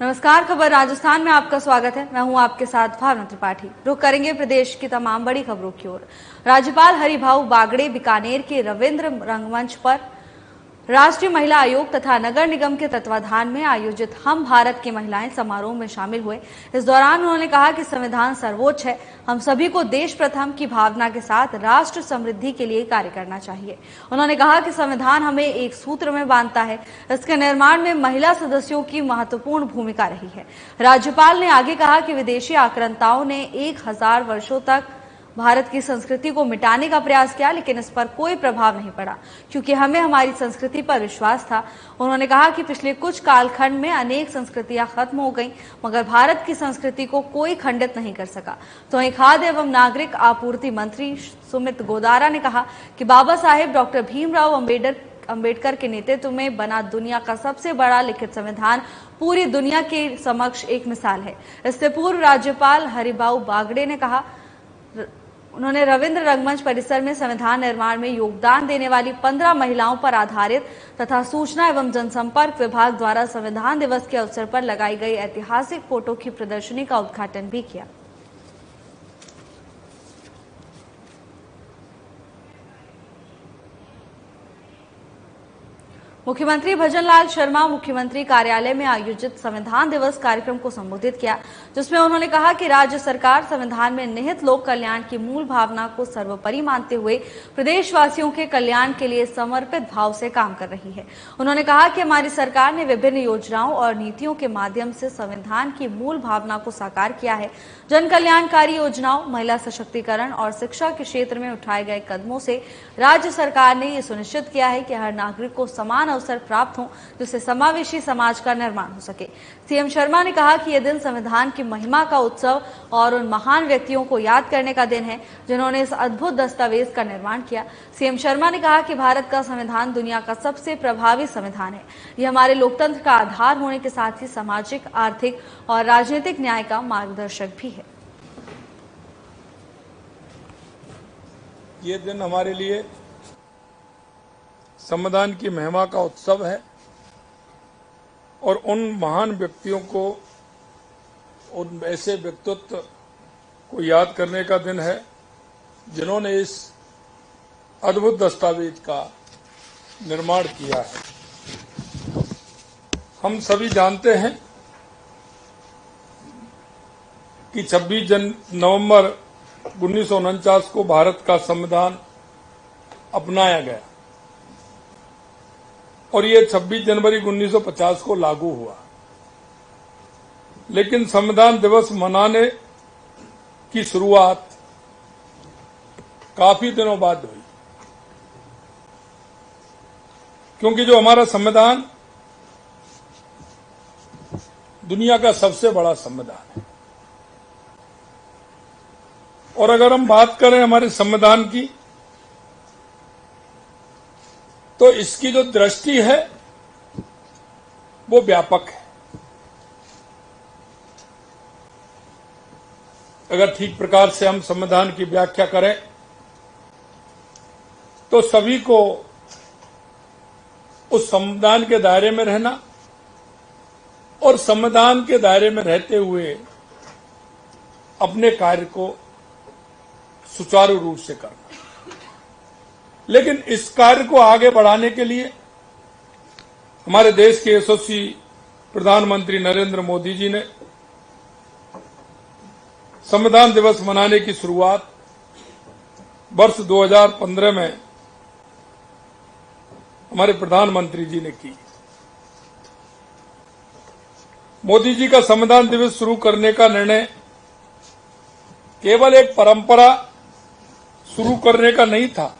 नमस्कार, खबर राजस्थान में आपका स्वागत है। मैं हूं आपके साथ भावना त्रिपाठी। रुख करेंगे प्रदेश की तमाम बड़ी खबरों की ओर। राज्यपाल हरिभाऊ बागड़े बीकानेर के रविंद्र रंगमंच पर राष्ट्रीय महिला आयोग तथा नगर निगम के तत्वाधान में आयोजित हम भारत की महिलाएं समारोह में शामिल हुए। इस दौरान उन्होंने कहा कि संविधान सर्वोच्च है, हम सभी को देश प्रथम की भावना के साथ राष्ट्र समृद्धि के लिए कार्य करना चाहिए। उन्होंने कहा कि संविधान हमें एक सूत्र में बांधता है, इसके निर्माण में महिला सदस्यों की महत्वपूर्ण भूमिका रही है। राज्यपाल ने आगे कहा कि विदेशी आक्रांताओं ने 1000 वर्षों तक भारत की संस्कृति को मिटाने का प्रयास किया, लेकिन इस पर कोई प्रभाव नहीं पड़ा क्योंकि हमें हमारी संस्कृति पर विश्वास था। उन्होंने कहा कि पिछले कुछ कालखंड में अनेक संस्कृतियां खत्म हो गईं, मगर भारत की संस्कृति को कोई खंडित नहीं कर सका। तो वहीं खाद्य एवं नागरिक आपूर्ति मंत्री सुमित गोदारा ने कहा कि बाबा साहेब डॉक्टर भीमराव अंबेडकर के नेतृत्व में बना दुनिया का सबसे बड़ा लिखित संविधान पूरी दुनिया के समक्ष एक मिसाल है। इससे पूर्व राज्यपाल हरिभाऊ बागड़े ने कहा, उन्होंने रविंद्र रंगमंच परिसर में संविधान निर्माण में योगदान देने वाली 15 महिलाओं पर आधारित तथा सूचना एवं जनसंपर्क विभाग द्वारा संविधान दिवस के अवसर पर लगाई गई ऐतिहासिक फोटो की प्रदर्शनी का उद्घाटन भी किया। मुख्यमंत्री भजनलाल शर्मा मुख्यमंत्री कार्यालय में आयोजित संविधान दिवस कार्यक्रम को संबोधित किया, जिसमें उन्होंने कहा कि राज्य सरकार संविधान में निहित लोक कल्याण की मूल भावना को सर्वोपरि मानते हुए प्रदेशवासियों के कल्याण के लिए समर्पित भाव से काम कर रही है। उन्होंने कहा कि हमारी सरकार ने विभिन्न योजनाओं और नीतियों के माध्यम से संविधान की मूल भावना को साकार किया है। जन कल्याणकारी योजनाओं, महिला सशक्तिकरण और शिक्षा के क्षेत्र में उठाए गए कदमों से राज्य सरकार ने ये सुनिश्चित किया है कि हर नागरिक को समान अवसर प्राप्त हो, जिससे समावेशी समाज का निर्माण हो सके। सीएम शर्मा ने कहा कि यह दिन संविधान की महिमा का उत्सव और उन महान व्यक्तियों को याद करने का दिन है जिन्होंने इस अद्भुत दस्तावेज का निर्माण किया। सीएम शर्मा ने कहा कि भारत का संविधान दुनिया का सबसे प्रभावी संविधान है। यह हमारे लोकतंत्र का आधार होने के साथ ही सामाजिक, आर्थिक और राजनीतिक न्याय का मार्गदर्शक भी है। ये दिन हमारे लिए संविधान की महिमा का उत्सव है और उन महान व्यक्तियों को, उन ऐसे व्यक्तित्व को याद करने का दिन है जिन्होंने इस अद्भुत दस्तावेज का निर्माण किया है। हम सभी जानते हैं कि 26 नवंबर 1949 को भारत का संविधान अपनाया गया और ये 26 जनवरी 1950 को लागू हुआ। लेकिन संविधान दिवस मनाने की शुरुआत काफी दिनों बाद हुई, क्योंकि जो हमारा संविधान दुनिया का सबसे बड़ा संविधान है। और अगर हम बात करें हमारे संविधान की, तो इसकी जो दृष्टि है वो व्यापक है। अगर ठीक प्रकार से हम संविधान की व्याख्या करें तो सभी को उस संविधान के दायरे में रहना और संविधान के दायरे में रहते हुए अपने कार्य को सुचारू रूप से करना। लेकिन इस कार्य को आगे बढ़ाने के लिए हमारे देश के यशस्वी प्रधानमंत्री नरेंद्र मोदी जी ने संविधान दिवस मनाने की शुरुआत वर्ष 2015 में हमारे प्रधानमंत्री जी ने की। मोदी जी का संविधान दिवस शुरू करने का निर्णय केवल एक परंपरा शुरू करने का नहीं था,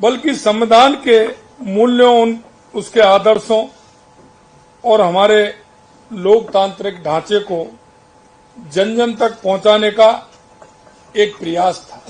बल्कि संविधान के मूल्यों, उसके आदर्शों और हमारे लोकतांत्रिक ढांचे को जन जन तक पहुंचाने का एक प्रयास था।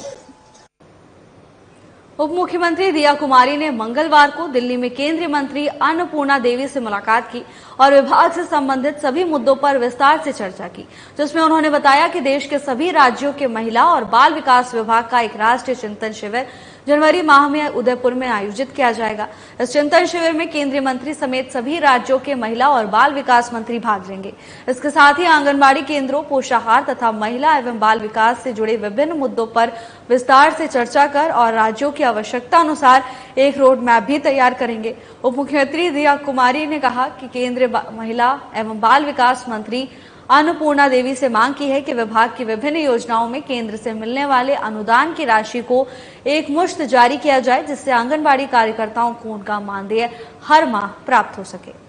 उप मुख्यमंत्री दिया कुमारी ने मंगलवार को दिल्ली में केंद्रीय मंत्री अन्नपूर्णा देवी से मुलाकात की और विभाग से संबंधित सभी मुद्दों पर विस्तार से चर्चा की, जिसमें उन्होंने बताया कि देश के सभी राज्यों के महिला और बाल विकास विभाग का एक राष्ट्रीय चिंतन शिविर जनवरी माह में उदयपुर में आयोजित किया जाएगा। इस चिंतन शिविर में केंद्रीय मंत्री समेत सभी राज्यों के महिला और बाल विकास मंत्री भाग लेंगे। इसके साथ ही आंगनबाड़ी केंद्रों, पोषाहार तथा महिला एवं बाल विकास से जुड़े विभिन्न मुद्दों पर विस्तार से चर्चा कर और राज्यों की आवश्यकता अनुसार एक रोड मैप भी तैयार करेंगे। उप मुख्यमंत्री दिया कुमारी ने कहा कि केंद्रीय महिला एवं बाल विकास मंत्री अन्नपूर्णा देवी से मांग की है कि विभाग की विभिन्न योजनाओं में केंद्र से मिलने वाले अनुदान की राशि को एक मुश्त जारी किया जाए, जिससे आंगनबाड़ी कार्यकर्ताओं को उनका मानदेय हर माह प्राप्त हो सके।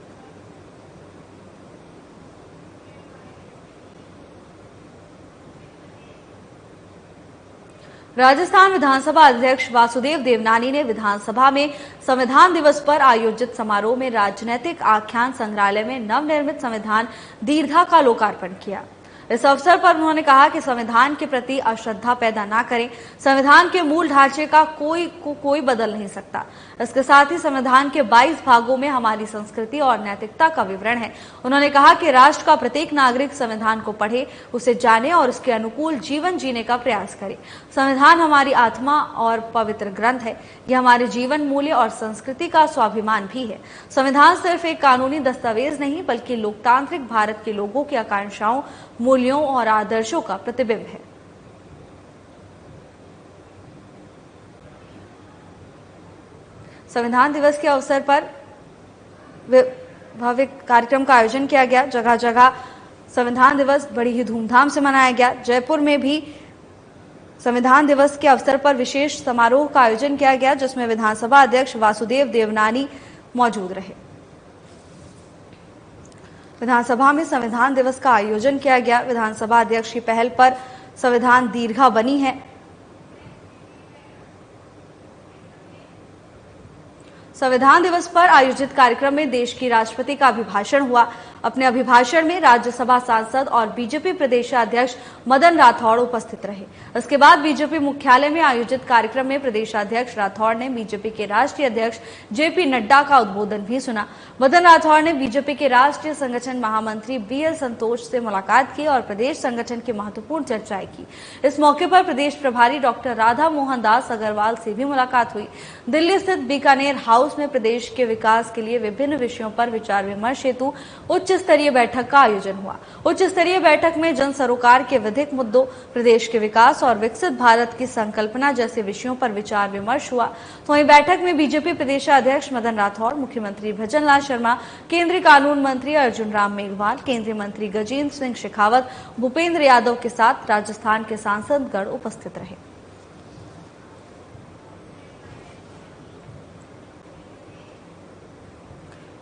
राजस्थान विधानसभा अध्यक्ष वासुदेव देवनानी ने विधानसभा में संविधान दिवस पर आयोजित समारोह में राजनैतिक आख्यान संग्रहालय में नवनिर्मित संविधान दीर्घा का लोकार्पण किया। इस अवसर पर उन्होंने कहा कि संविधान के प्रति अश्रद्धा पैदा ना करें। संविधान के मूल ढांचे का कोई बदल नहीं सकता। इसके साथ ही संविधान के 22 भागों में हमारी संस्कृति और नैतिकता का विवरण है। उन्होंने कहा कि राष्ट्र का प्रत्येक नागरिक संविधान को पढ़े, उसे जाने और उसके अनुकूल जीवन जीने का प्रयास करे। संविधान हमारी आत्मा और पवित्र ग्रंथ है। यह हमारे जीवन मूल्य और संस्कृति का स्वाभिमान भी है। संविधान सिर्फ एक कानूनी दस्तावेज नहीं, बल्कि लोकतांत्रिक भारत के लोगों की आकांक्षाओं, मूल्यों और आदर्शों का प्रतिबिंब है। संविधान दिवस के अवसर पर भव्य कार्यक्रम का आयोजन किया गया। जगह जगह संविधान दिवस बड़ी ही धूमधाम से मनाया गया। जयपुर में भी संविधान दिवस के अवसर पर विशेष समारोह का आयोजन किया गया, जिसमें विधानसभा अध्यक्ष वासुदेव देवनानी मौजूद रहे। विधानसभा में संविधान दिवस का आयोजन किया गया। विधानसभा अध्यक्ष की पहल पर संविधान दीर्घा बनी है। संविधान दिवस पर आयोजित कार्यक्रम में देश की राष्ट्रपति का अभिभाषण हुआ। अपने अभिभाषण में राज्यसभा सांसद और बीजेपी प्रदेशाध्यक्ष मदन राठौड़ उपस्थित रहे। इसके बाद बीजेपी मुख्यालय में आयोजित कार्यक्रम में प्रदेशाध्यक्ष राठौड़ ने बीजेपी के राष्ट्रीय अध्यक्ष जेपी नड्डा का उद्बोधन भी सुना। मदन राठौड़ ने बीजेपी के राष्ट्रीय संगठन महामंत्री बीएल संतोष से मुलाकात की और प्रदेश संगठन की महत्वपूर्ण चर्चाएं की। इस मौके पर प्रदेश प्रभारी डॉक्टर राधा मोहन दास अग्रवाल से भी मुलाकात हुई। दिल्ली स्थित बीकानेर हाउस में प्रदेश के विकास के लिए विभिन्न विषयों पर विचार विमर्श हेतु उच्च स्तरीय बैठक का आयोजन हुआ। उच्च स्तरीय बैठक में जन सरोकार के विधिक मुद्दों, प्रदेश के विकास और विकसित भारत की संकल्पना जैसे विषयों पर विचार विमर्श हुआ। तो वहीं बैठक में बीजेपी प्रदेशाध्यक्ष मदन राठौड़, मुख्यमंत्री भजनलाल शर्मा, केंद्रीय कानून मंत्री अर्जुन राम मेघवाल, केंद्रीय मंत्री गजेंद्र सिंह शेखावत, भूपेंद्र यादव के साथ राजस्थान के सांसदगण उपस्थित रहे।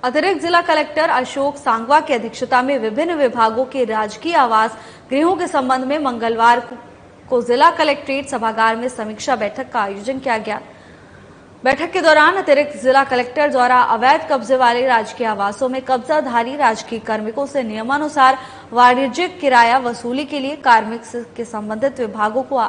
अतिरिक्त जिला कलेक्टर अशोक सांगवा की अध्यक्षता में विभिन्न विभागों के राजकीय आवास गृहों के संबंध में मंगलवार को जिला कलेक्ट्रेट सभागार में समीक्षा बैठक का आयोजन किया गया। बैठक के दौरान अतिरिक्त जिला कलेक्टर द्वारा अवैध कब्जे वाले राजकीय आवासों में कब्जाधारी राजकीय कार्मिकों से नियमानुसार वाणिज्यिक किराया वसूली के लिए कार्मिक के संबंधित विभागों को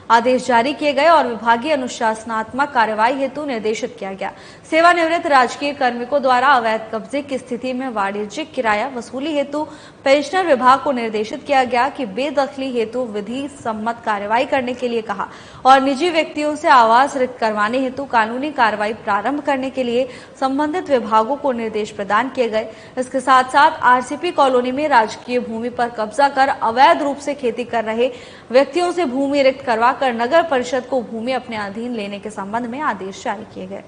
आदेश जारी किए गए और विभागीय अनुशासनात्मक कार्रवाई हेतु निर्देशित किया गया। सेवानिवृत्त राजकीय कार्मिकों द्वारा अवैध कब्जे की स्थिति में वाणिज्यिक किराया वसूली हेतु पेंशनर विभाग को निर्देशित किया गया कि बेदखली हेतु विधि सम्मत कार्रवाई करने के लिए कहा और निजी व्यक्तियों से आवास रिक्त करवाने हेतु कानूनी कार्रवाई प्रारंभ करने के लिए संबंधित विभागों को निर्देश प्रदान किए गए। इसके साथ साथ आरसीपी कॉलोनी में राजकीय भूमि पर कब्जा कर अवैध रूप से खेती कर रहे व्यक्तियों से भूमि रिक्त करवा कर नगर परिषद को भूमि अपने अधीन लेने के संबंध में आदेश जारी किए गए।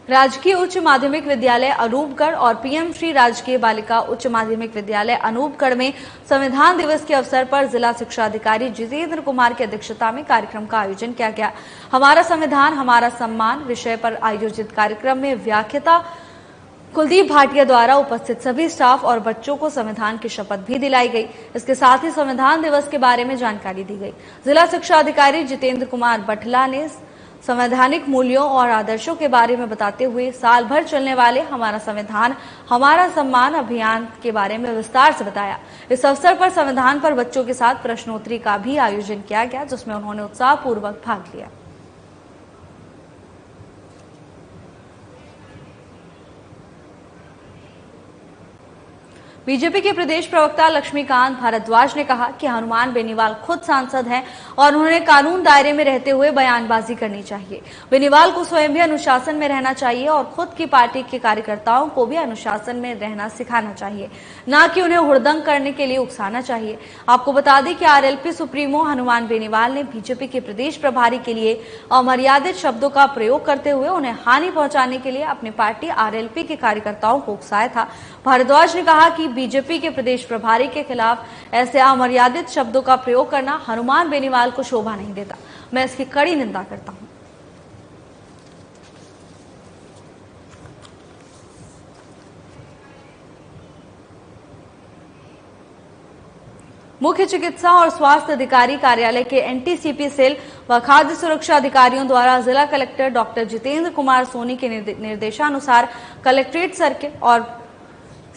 राजकीय उच्च माध्यमिक विद्यालय अनूपगढ़ और पीएम श्री राजकीय बालिका उच्च माध्यमिक विद्यालय अनूपगढ़ में संविधान दिवस के अवसर पर जिला शिक्षा अधिकारी जितेंद्र कुमार की अध्यक्षता में कार्यक्रम का आयोजन किया गया। हमारा संविधान हमारा सम्मान विषय पर आयोजित कार्यक्रम में व्याख्याता कुलदीप भाटिया द्वारा उपस्थित सभी स्टाफ और बच्चों को संविधान की शपथ भी दिलाई गई। इसके साथ ही संविधान दिवस के बारे में जानकारी दी गई। जिला शिक्षा अधिकारी जितेंद्र कुमार बठला ने संवैधानिक मूल्यों और आदर्शों के बारे में बताते हुए साल भर चलने वाले हमारा संविधान हमारा सम्मान अभियान के बारे में विस्तार से बताया। इस अवसर पर संविधान पर बच्चों के साथ प्रश्नोत्तरी का भी आयोजन किया गया, जिसमें उन्होंने उत्साहपूर्वक भाग लिया। बीजेपी के प्रदेश प्रवक्ता लक्ष्मीकांत भारद्वाज ने कहा कि हनुमान बेनीवाल खुद सांसद हैं और उन्हें कानून दायरे में रहते हुए बयानबाजी करनी चाहिए। बेनीवाल को स्वयं भी अनुशासन में रहना चाहिए और खुद की पार्टी के कार्यकर्ताओं को भी अनुशासन में रहना सिखाना चाहिए, न कि उन्हें हुड़दंग करने के लिए उकसाना चाहिए। आपको बता दें कि आरएलपी सुप्रीमो हनुमान बेनीवाल ने बीजेपी के प्रदेश प्रभारी के लिए अमर्यादित शब्दों का प्रयोग करते हुए उन्हें हानि पहुंचाने के लिए अपनी पार्टी आरएलपी के कार्यकर्ताओं को उकसाया था। भारद्वाज ने कहा कि बीजेपी के प्रदेश प्रभारी के खिलाफ ऐसे अमर्यादित शब्दों का प्रयोग करना हनुमान बेनीवाल को शोभा नहीं देता। मैं इसकी कड़ी निंदा करता हूं। मुख्य चिकित्सा और स्वास्थ्य अधिकारी कार्यालय के एनटीसीपी सेल व खाद्य सुरक्षा अधिकारियों द्वारा जिला कलेक्टर डॉक्टर जितेंद्र कुमार सोनी के निर्देशानुसार कलेक्ट्रेट सर्किल और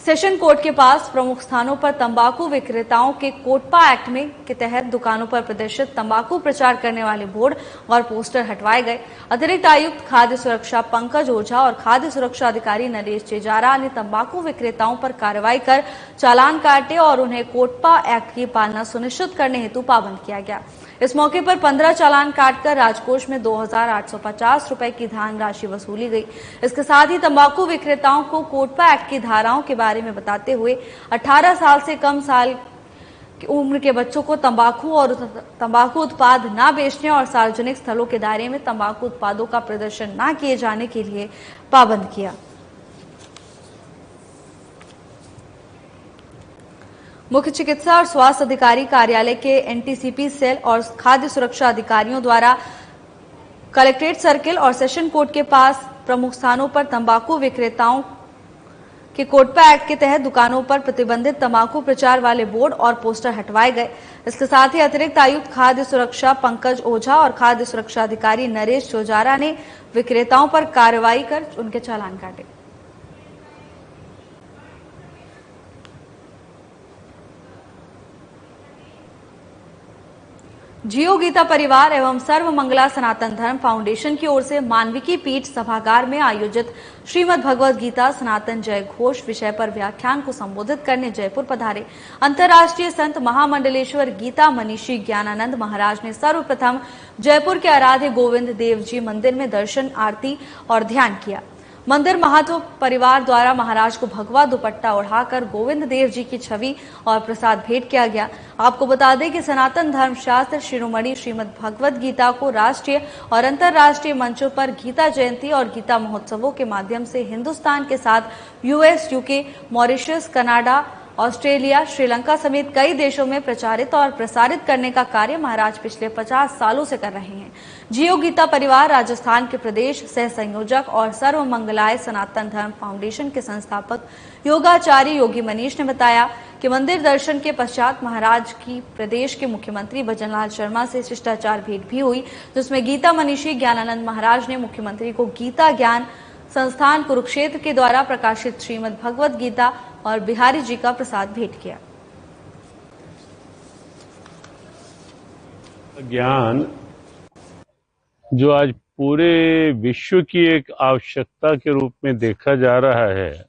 सेशन कोर्ट के पास प्रमुख स्थानों पर तंबाकू विक्रेताओं के कोटपा एक्ट में के तहत दुकानों पर प्रदर्शित तंबाकू प्रचार करने वाले बोर्ड और पोस्टर हटवाए गए। अतिरिक्त आयुक्त खाद्य सुरक्षा पंकज ओझा और खाद्य सुरक्षा अधिकारी नरेश चेजारा ने तंबाकू विक्रेताओं पर कार्रवाई कर चालान काटे और उन्हें कोटपा एक्ट की पालना सुनिश्चित करने हेतु पाबंद किया गया। इस मौके पर 15 चालान काटकर राजकोष में 2,850 रुपए की धन राशि वसूली गई। इसके साथ ही तंबाकू विक्रेताओं को कोटपा एक्ट की धाराओं के बारे में बताते हुए 18 साल से कम साल की उम्र के बच्चों को तंबाकू और तंबाकू उत्पाद न बेचने और सार्वजनिक स्थलों के दायरे में तंबाकू उत्पादों का प्रदर्शन न किए जाने के लिए पाबंद किया। मुख्य चिकित्सा और स्वास्थ्य अधिकारी कार्यालय के एनटीसीपी सेल और खाद्य सुरक्षा अधिकारियों द्वारा कलेक्ट्रेट सर्किल और सेशन कोर्ट के पास प्रमुख स्थानों पर तंबाकू विक्रेताओं के कोटपा एक्ट के तहत दुकानों पर प्रतिबंधित तंबाकू प्रचार वाले बोर्ड और पोस्टर हटवाए गए। इसके साथ ही अतिरिक्त आयुक्त खाद्य सुरक्षा पंकज ओझा और खाद्य सुरक्षा अधिकारी नरेश चेजारा ने विक्रेताओं पर कार्रवाई कर उनके चालान काटे। जियो गीता परिवार एवं सर्व मंगला सनातन धर्म फाउंडेशन की ओर से मानविकी पीठ सभागार में आयोजित श्रीमद् भगवद गीता सनातन जय घोष विषय पर व्याख्यान को संबोधित करने जयपुर पधारे अंतर्राष्ट्रीय संत महामंडलेश्वर गीता मनीषी ज्ञानानंद महाराज ने सर्वप्रथम जयपुर के आराध्य गोविंद देव जी मंदिर में दर्शन, आरती और ध्यान किया। मंदिर महातो परिवार द्वारा महाराज को भगवा दुपट्टा ओढ़ाकर गोविंद देव जी की छवि और प्रसाद भेंट किया गया। आपको बता दें कि सनातन धर्म शास्त्र शिरोमणि श्रीमद् भगवद गीता को राष्ट्रीय और अंतर्राष्ट्रीय मंचों पर गीता जयंती और गीता महोत्सवों के माध्यम से हिंदुस्तान के साथ US, UK, Mauritius, Canada, Australia, Sri Lanka समेत कई देशों में प्रचारित और प्रसारित करने का कार्य महाराज पिछले 50 सालों से कर रहे हैं। जियो गीता परिवार राजस्थान के प्रदेश सह संयोजक और सर्व मंगलाय सनातन धर्म फाउंडेशन के संस्थापक योगाचार्य योगी मनीष ने बताया कि मंदिर दर्शन के पश्चात महाराज की प्रदेश के मुख्यमंत्री भजनलाल शर्मा से शिष्टाचार भेंट भी हुई, जिसमें गीता मनीषी ज्ञानानंद महाराज ने मुख्यमंत्री को गीता ज्ञान संस्थान कुरुक्षेत्र के द्वारा प्रकाशित श्रीमद् भगवद गीता और बिहारी जी का प्रसाद भेंट किया। ज्ञान जो आज पूरे विश्व की एक आवश्यकता के रूप में देखा जा रहा है,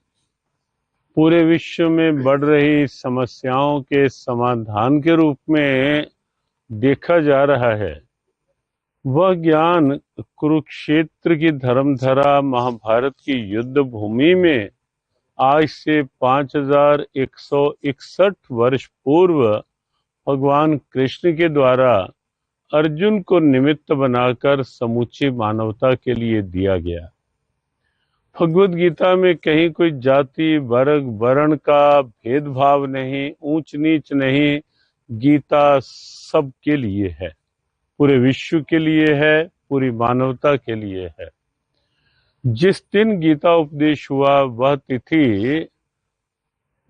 पूरे विश्व में बढ़ रही समस्याओं के समाधान के रूप में देखा जा रहा है, वह ज्ञान कुरुक्षेत्र की धर्मधरा महाभारत की युद्ध भूमि में आज से 5161 वर्ष पूर्व भगवान कृष्ण के द्वारा अर्जुन को निमित्त बनाकर समूची मानवता के लिए दिया गया। भगवद गीता में कहीं कोई जाति, वर्ग, वर्ण का भेदभाव नहीं, ऊंच नीच नहीं, गीता सबके लिए है, पूरे विश्व के लिए है, पूरी मानवता के लिए है। जिस दिन गीता उपदेश हुआ वह तिथि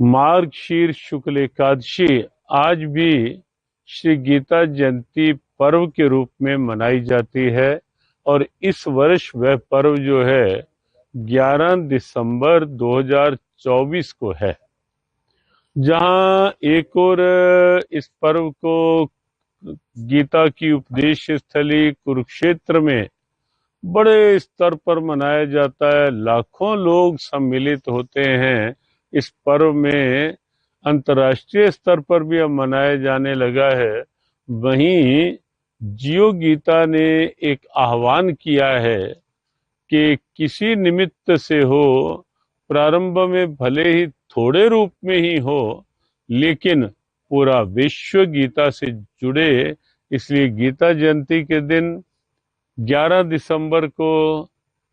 मार्गशीर्ष शुक्ल एकादशी आज भी श्री गीता जयंती पर्व के रूप में मनाई जाती है और इस वर्ष वह पर्व जो है 11 दिसंबर 2024 को है, जहां एक और इस पर्व को गीता की उपदेश स्थली कुरुक्षेत्र में बड़े स्तर पर मनाया जाता है। लाखों लोग सम्मिलित होते हैं इस पर्व में, अंतर्राष्ट्रीय स्तर पर भी अब मनाया जाने लगा है, वहीं जियो गीता ने एक आह्वान किया है कि किसी निमित्त से हो, प्रारंभ में भले ही थोड़े रूप में ही हो, लेकिन पूरा विश्व गीता से जुड़े। इसलिए गीता जयंती के दिन 11 दिसंबर को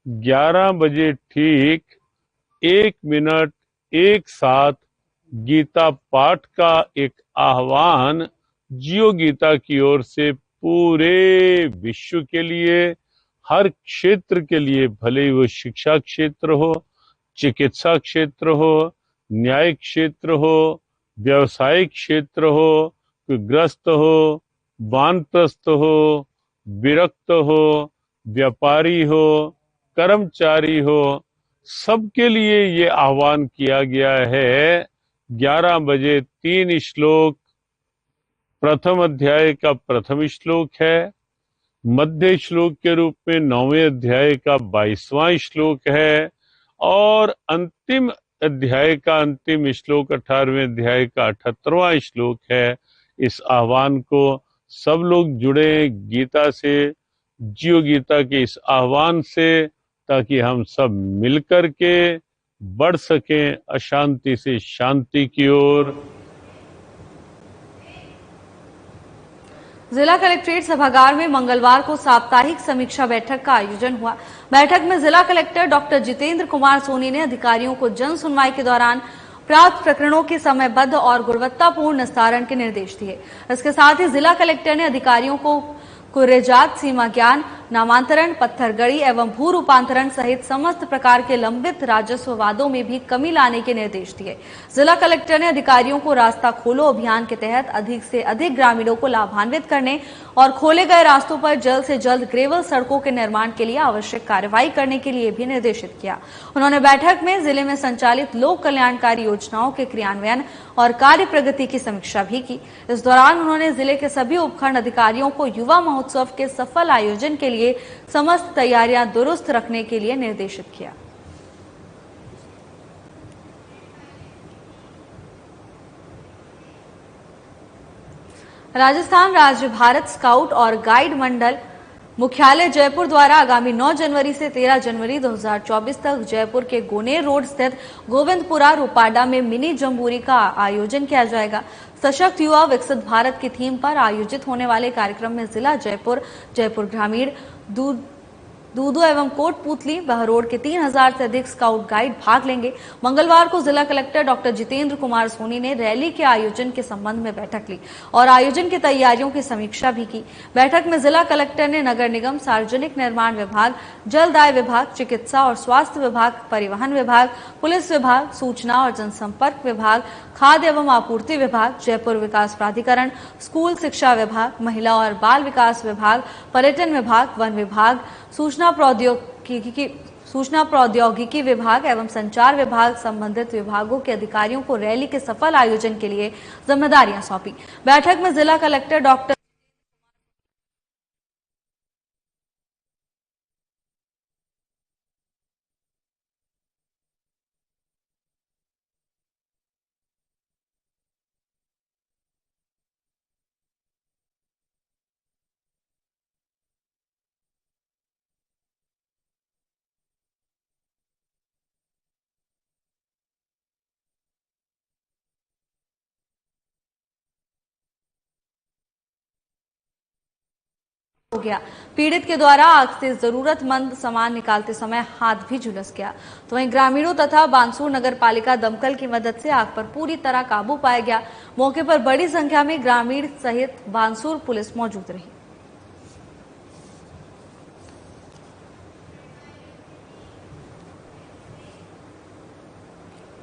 11 बजे ठीक 1 मिनट एक साथ गीता पाठ का एक आह्वान जियो गीता की ओर से पूरे विश्व के लिए, हर क्षेत्र के लिए, भले ही वो शिक्षा क्षेत्र हो, चिकित्सा क्षेत्र हो, न्यायिक क्षेत्र हो, व्यवसायिक क्षेत्र हो, कोई ग्रस्त हो, वानप्रस्थ हो, विरक्त हो, व्यापारी हो, कर्मचारी हो, सबके लिए ये आह्वान किया गया है। 11 बजे 3 श्लोक, प्रथम अध्याय का प्रथम श्लोक है, मध्य श्लोक के रूप में 9वें अध्याय का 22वां श्लोक है, और अंतिम अध्याय का अंतिम श्लोक 18वें अध्याय का 78वां श्लोक है। इस आह्वान को सब लोग जुड़े गीता से, जियो गीता के इस आह्वान से, ताकि हम सब मिलकर के बढ़ सकें अशांति से शांति की ओर। जिला कलेक्ट्रेट सभागार में मंगलवार को साप्ताहिक समीक्षा बैठक का आयोजन हुआ। बैठक में जिला कलेक्टर डॉक्टर जितेंद्र कुमार सोनी ने अधिकारियों को जन सुनवाई के दौरान प्राप्त प्रकरणों के समयबद्ध और गुणवत्तापूर्ण निस्तारण के निर्देश दिए। इसके साथ ही जिला कलेक्टर ने अधिकारियों को कुर्रेजात, सीमा ज्ञान, नामांतरण, पत्थरगड़ी एवं भू रूपांतरण सहित समस्त प्रकार के लंबित राजस्व वादों में भी कमी लाने के निर्देश दिए। जिला कलेक्टर ने अधिकारियों को रास्ता खोलो अभियान के तहत अधिक से अधिक ग्रामीणों को लाभान्वित करने और खोले गए रास्तों पर जल्द से जल्द ग्रेवल सड़कों के निर्माण के लिए आवश्यक कार्रवाई करने के लिए भी निर्देशित किया। उन्होंने बैठक में जिले में संचालित लोक कल्याणकारी योजनाओं के क्रियान्वयन और कार्य प्रगति की समीक्षा भी की। इस दौरान उन्होंने जिले के सभी उपखंड अधिकारियों को युवा महोत्सव के सफल आयोजन के लिए समस्त तैयारियां दुरुस्त रखने के लिए निर्देशित किया। राजस्थान राज्य भारत स्काउट और गाइड मंडल मुख्यालय जयपुर द्वारा आगामी 9 जनवरी से 13 जनवरी 2024 तक जयपुर के गोनेर रोड स्थित गोविंदपुरा रूपाडा में मिनी जम्बूरी का आयोजन किया जाएगा। सशक्त युवा विकसित भारत की थीम पर आयोजित होने वाले कार्यक्रम में जिला जयपुर, जयपुर ग्रामीण, दूदू एवं कोटपुतली, बहरोड के 3000 से अधिक स्काउट गाइड भाग लेंगे। मंगलवार को जिला कलेक्टर डॉक्टर जितेंद्र कुमार सोनी ने रैली के आयोजन के संबंध में बैठक ली और आयोजन की तैयारियों की समीक्षा भी की। बैठक में जिला कलेक्टर ने नगर निगम, सार्वजनिक निर्माण विभाग, जल दाय विभाग, चिकित्सा और स्वास्थ्य विभाग, परिवहन विभाग, पुलिस विभाग, सूचना और जनसंपर्क विभाग, खाद्य एवं आपूर्ति विभाग, जयपुर विकास प्राधिकरण, स्कूल शिक्षा विभाग, महिला और बाल विकास विभाग, पर्यटन विभाग, वन विभाग, सूचना प्रौद्योगिकी विभाग एवं संचार विभाग संबंधित विभागों के अधिकारियों को रैली के सफल आयोजन के लिए जिम्मेदारियां सौंपी। बैठक में जिला कलेक्टर डॉक्टर हो गया। पीड़ित के द्वारा आग से जरूरतमंद सामान निकालते समय हाथ भी झुलस गया। तो वहीं ग्रामीणों तथा बानसूर नगर पालिका दमकल की मदद से आग पर पूरी तरह काबू पाया गया। मौके पर बड़ी संख्या में ग्रामीण सहित बानसूर पुलिस मौजूद रही।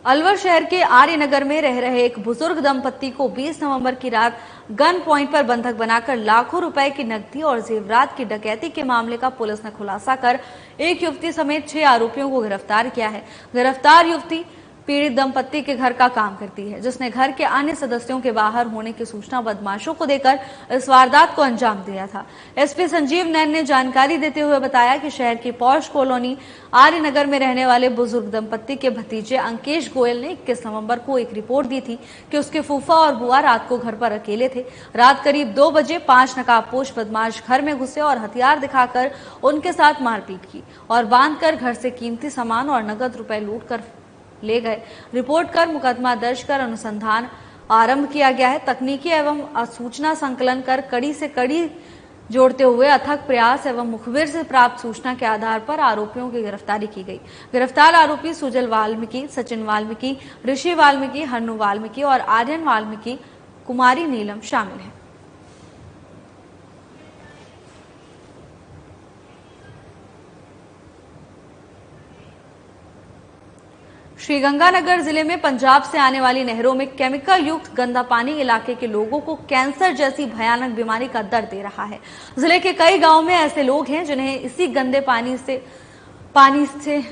अलवर शहर के आर्यनगर में रह रहे एक बुजुर्ग दंपत्ति को 20 नवंबर की रात गन पॉइंट पर बंधक बनाकर लाखों रुपए की नकदी और जेवरात की डकैती के मामले का पुलिस ने खुलासा कर एक युवती समेत 6 आरोपियों को गिरफ्तार किया है। गिरफ्तार युवती पीड़ित दंपत्ति के घर का काम करती है, जिसने घर के अन्य सदस्यों के बाहर होने की सूचना बदमाशों को देकर इस वारदात को अंजाम दिया था। एसपी संजीव नैन ने जानकारी देते हुए बताया कि शहर की पॉश कॉलोनी आर्यनगर में रहने वाले बुजुर्ग दंपत्ति के भतीजे अंकेश गोयल ने 21 नवंबर को एक रिपोर्ट दी थी कि उसके फूफा और बुआ रात को घर पर अकेले थे। रात करीब 2 बजे 5 नकाबपोश बदमाश घर में घुसे और हथियार दिखाकर उनके साथ मारपीट की और बांधकर घर से कीमती सामान और नगद रुपए लूट कर ले गए। रिपोर्ट कर मुकदमा दर्ज कर अनुसंधान आरंभ किया गया है। तकनीकी एवं सूचना संकलन कर कड़ी से कड़ी जोड़ते हुए अथक प्रयास एवं मुखबिर से प्राप्त सूचना के आधार पर आरोपियों की गिरफ्तारी की गई। गिरफ्तार आरोपी सुजल वाल्मीकि, सचिन वाल्मीकि, ऋषि वाल्मीकि, हन्नू वाल्मीकि और आर्यन वाल्मीकि, कुमारी नीलम शामिल है। श्रीगंगानगर जिले में पंजाब से आने वाली नहरों में केमिकल युक्त गंदा पानी इलाके के लोगों को कैंसर जैसी भयानक बीमारी का दर्द दे रहा है। जिले के कई गांवों में ऐसे लोग हैं जिन्हें इसी गंदे पानी से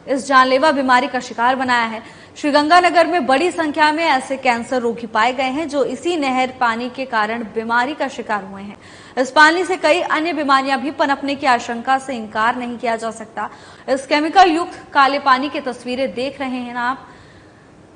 इस जानलेवा बीमारी का शिकार बनाया है। श्रीगंगानगर में बड़ी संख्या में ऐसे कैंसर रोगी पाए गए हैं जो इसी नहर पानी के कारण बीमारी का शिकार हुए हैं। इस पानी से कई अन्य बीमारियां भी पनपने की आशंका से इनकार नहीं किया जा सकता। इस केमिकल युक्त काले पानी की तस्वीरें देख रहे हैं आप।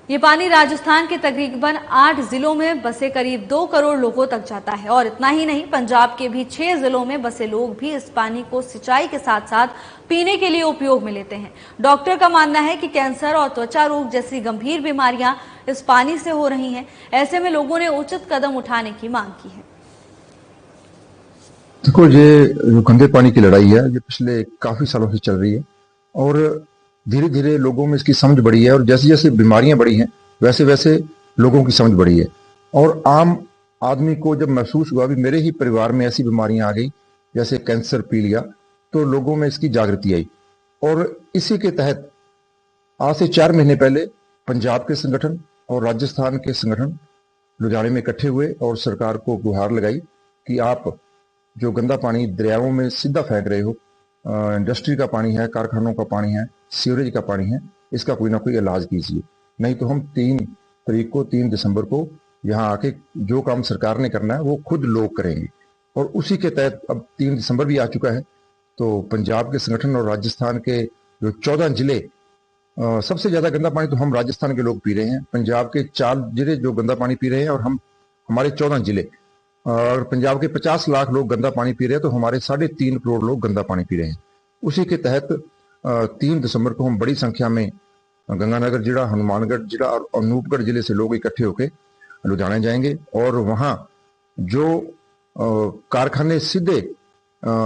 ये पानी राजस्थान के तकरीबन 8 जिलों में बसे करीब 2 करोड़ लोगों तक जाता है और इतना ही नहीं, पंजाब के भी 6 जिलों में बसे लोग भी इस पानी को सिंचाई के साथ साथ पीने के लिए उपयोग में लेते हैं। डॉक्टर का मानना है कि कैंसर और त्वचा रोग जैसी गंभीर बीमारियां इस पानी से हो रही हैं। ऐसे में लोगों ने उचित कदम उठाने की मांग की है। देखो, ये जो गंदे पानी की लड़ाई है, ये पिछले काफी सालों से चल रही है और धीरे धीरे लोगों में इसकी समझ बढ़ी है और जैसे जैसे बीमारियां बढ़ी हैं वैसे वैसे लोगों की समझ बढ़ी है। और आम आदमी को जब महसूस हुआ भी मेरे ही परिवार में ऐसी बीमारियां आ गई जैसे कैंसर पी लिया, तो लोगों में इसकी जागृति आई। और इसी के तहत आज से 4 महीने पहले पंजाब के संगठन और राजस्थान के संगठन लुधियाने में इकट्ठे हुए और सरकार को गुहार लगाई कि आप जो गंदा पानी दरियाओं में सीधा फेंक रहे हो, इंडस्ट्री का पानी है, कारखानों का पानी है, सीवरेज का पानी है, इसका कोई ना कोई इलाज कीजिए, नहीं तो हम 3 दिसंबर को यहाँ आके जो काम सरकार ने करना है वो खुद लोग करेंगे। और उसी के तहत अब 3 दिसंबर भी आ चुका है, तो पंजाब के संगठन और राजस्थान के जो 14 जिले, सबसे ज्यादा गंदा पानी तो हम राजस्थान के लोग पी रहे हैं। पंजाब के 4 जिले जो गंदा पानी पी रहे हैं और हमारे 14 जिले, और पंजाब के 50 लाख लोग गंदा पानी पी रहे हैं, तो हमारे 3.5 करोड़ लोग गंदा पानी पी रहे हैं। उसी के तहत 3 दिसंबर को हम बड़ी संख्या में गंगानगर जिला, हनुमानगढ़ जिला और अनूपगढ़ जिले से लोग इकट्ठे होकर लुधियाना जाएंगे और वहां जो कारखाने सीधे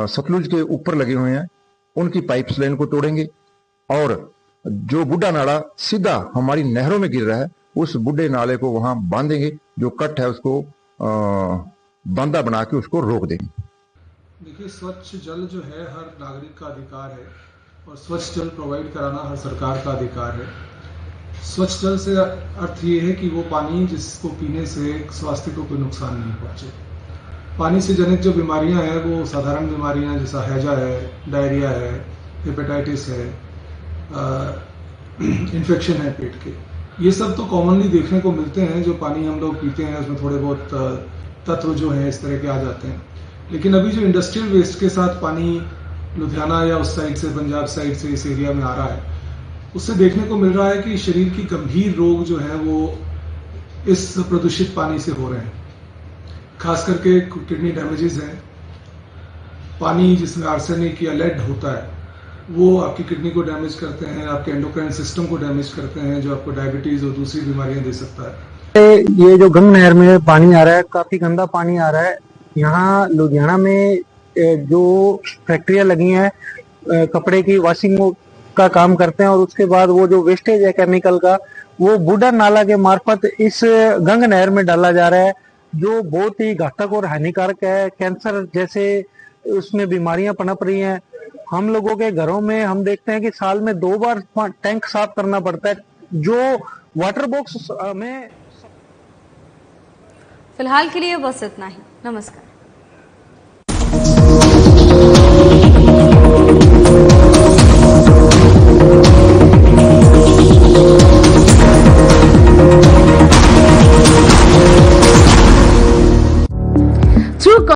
सतलुज के ऊपर लगे हुए हैं उनकी पाइप लाइन को तोड़ेंगे और जो बुढ़ा नाला सीधा हमारी नहरों में गिर रहा है उस बुढ़े नाले को वहां बांधेंगे, जो कट है उसको बांधा बना के उसको रोक देंगे। देखिए, स्वच्छ जल जो है हर नागरिक का अधिकार है और स्वच्छ जल प्रोवाइड कराना हर सरकार का अधिकार है। स्वच्छ जल से अर्थ ये है कि वो पानी जिसको पीने से स्वास्थ्य को कोई नुकसान नहीं पहुंचे। पानी से जनित जो बीमारियां हैं वो साधारण बीमारियां जैसा हैजा है, डायरिया है, हेपेटाइटिस है, इन्फेक्शन है पेट के, ये सब तो कॉमनली देखने को मिलते हैं। जो पानी हम लोग पीते हैं उसमें थोड़े बहुत तत्व जो हैं इस तरह के आ जाते हैं। लेकिन अभी जो इंडस्ट्रियल वेस्ट के साथ पानी लुधियाना या उस साइड से, पंजाब साइड से इस एरिया में आ रहा है, उससे देखने को मिल रहा है कि शरीर की गंभीर रोग जो है वो इस प्रदूषित पानी से हो रहे हैं। खास करके किडनी डैमेजेस हैं। पानी जिसमें आर्सेनिक या लेड होता है वो आपकी किडनी को डैमेज करते हैं, आपके एंडोक्राइन सिस्टम को डैमेज करते हैं, जो आपको डायबिटीज और दूसरी बीमारियां दे सकता है। ये जो गंगा नहर में पानी आ रहा है, काफी गंदा पानी आ रहा है। यहाँ लुधियाना में जो फैक्ट्रियां लगी हैं कपड़े की वॉशिंग का काम करते हैं और उसके बाद वो जो वेस्टेज है केमिकल का वो बूढ़ा नाला के मार्फत इस गंगा नहर में डाला जा रहा है, जो बहुत ही घातक और हानिकारक है। कैंसर जैसे उसमें बीमारियां पनप रही हैं। हम लोगों के घरों में हम देखते हैं कि साल में 2 बार टैंक साफ करना पड़ता है। जो वाटर बॉक्स में फिलहाल के लिए बस इतना ही। नमस्कार।